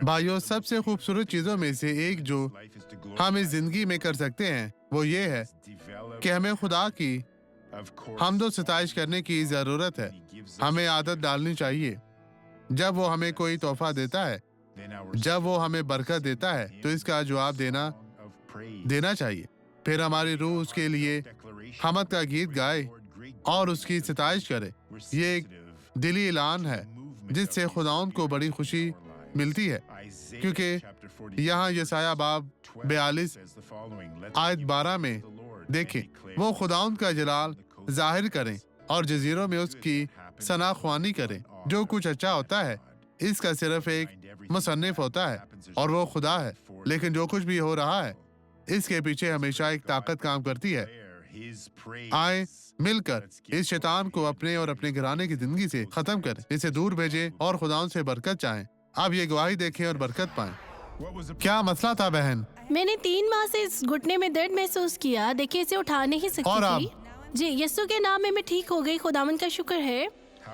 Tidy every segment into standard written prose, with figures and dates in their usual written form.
भाइयों, सबसे खूबसूरत चीजों में से एक जो हम इस जिंदगी में कर सकते हैं वो ये है कि हमें खुदा की हमदो सताइश करने की जरूरत है। हमें आदत डालनी चाहिए। जब वो हमें कोई तोहफा देता है, जब वो हमें बरकत देता है, तो इसका जवाब देना चाहिए। फिर हमारी रूह उसके लिए हमद का गीत गाए और उसकी सताइश करे। ये एक दिली ऐलान है जिससे खुदावंद को बड़ी खुशी मिलती है, क्योंकि यहाँ यसाया बाब 42 आयत 12 में देखें, वो खुदावंद का जलाल जाहिर करें और जजीरों में उसकी सनाख्वानी करें। जो कुछ अच्छा होता है इसका सिर्फ एक मुसन्निफ होता है और वो खुदा है, लेकिन जो कुछ भी हो रहा है इसके पीछे हमेशा एक ताकत काम करती है। आए मिलकर इस शैतान को अपने और अपने घराने की जिंदगी से खत्म करें, इसे दूर भेजें और खुदाओं से बरकत चाहें। अब ये गवाही देखें और बरकत पाएं। क्या मसला था बहन? मैंने 3 माह से इस घुटने में दर्द महसूस किया। देखिए, इसे उठा नहीं सकती और थी। जी, यीशु के नाम में मैं ठीक हो गई। खुदावंद का शुक्र है।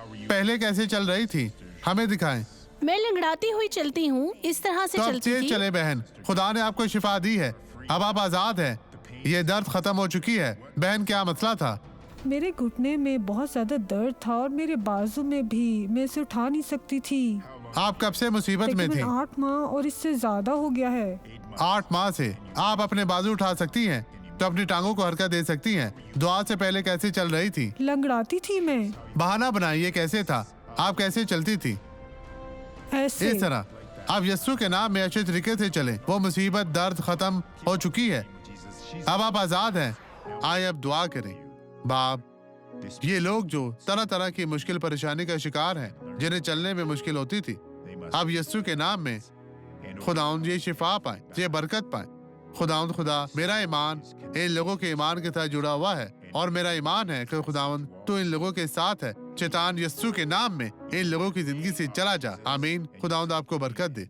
पहले कैसे चल रही थी? हमें दिखाएं। मैं लंगड़ाती हुई चलती हूँ, इस तरह से तो अब चलती तेज थी। चले बहन, खुदा ने आपको शिफा दी है। अब आप आजाद हैं। ये दर्द खत्म हो चुकी है। बहन, क्या मसला था? मेरे घुटने में बहुत ज्यादा दर्द था और मेरे बाजू में भी। मैं इसे उठा नहीं सकती थी। आप कब से मुसीबत में थे? तकरीबन 8 माह और इससे ज्यादा हो गया है। 8 माह से आप अपने बाजू उठा सकती हैं, तो अपनी टांगों को हरकत दे सकती हैं। दुआ से पहले कैसे चल रही थी? लंगड़ाती थी मैं। बहाना बनाइए, कैसे था? आप कैसे चलती थी? ऐसे। इस तरह। अब यस्सु के नाम में अच्छे तरीके से चले। वो मुसीबत दर्द खत्म हो चुकी है। अब आप आजाद हैं। आए अब दुआ करें। बाप, ये लोग जो तरह तरह की मुश्किल परेशानी का शिकार हैं, जिन्हें चलने में मुश्किल होती थी, अब यस्सु के नाम में खुदाउंद ये शिफा पाए, ये बरकत पाए। खुदाउंद खुदा, मेरा ईमान इन लोगों के ईमान के साथ जुड़ा हुआ है और मेरा ईमान है कि खुदाउंद तू इन लोगों के साथ है। शैतान यस्सु के नाम में इन लोगों की जिंदगी से चला जा। आमीन। खुदाउंद आपको बरकत दे।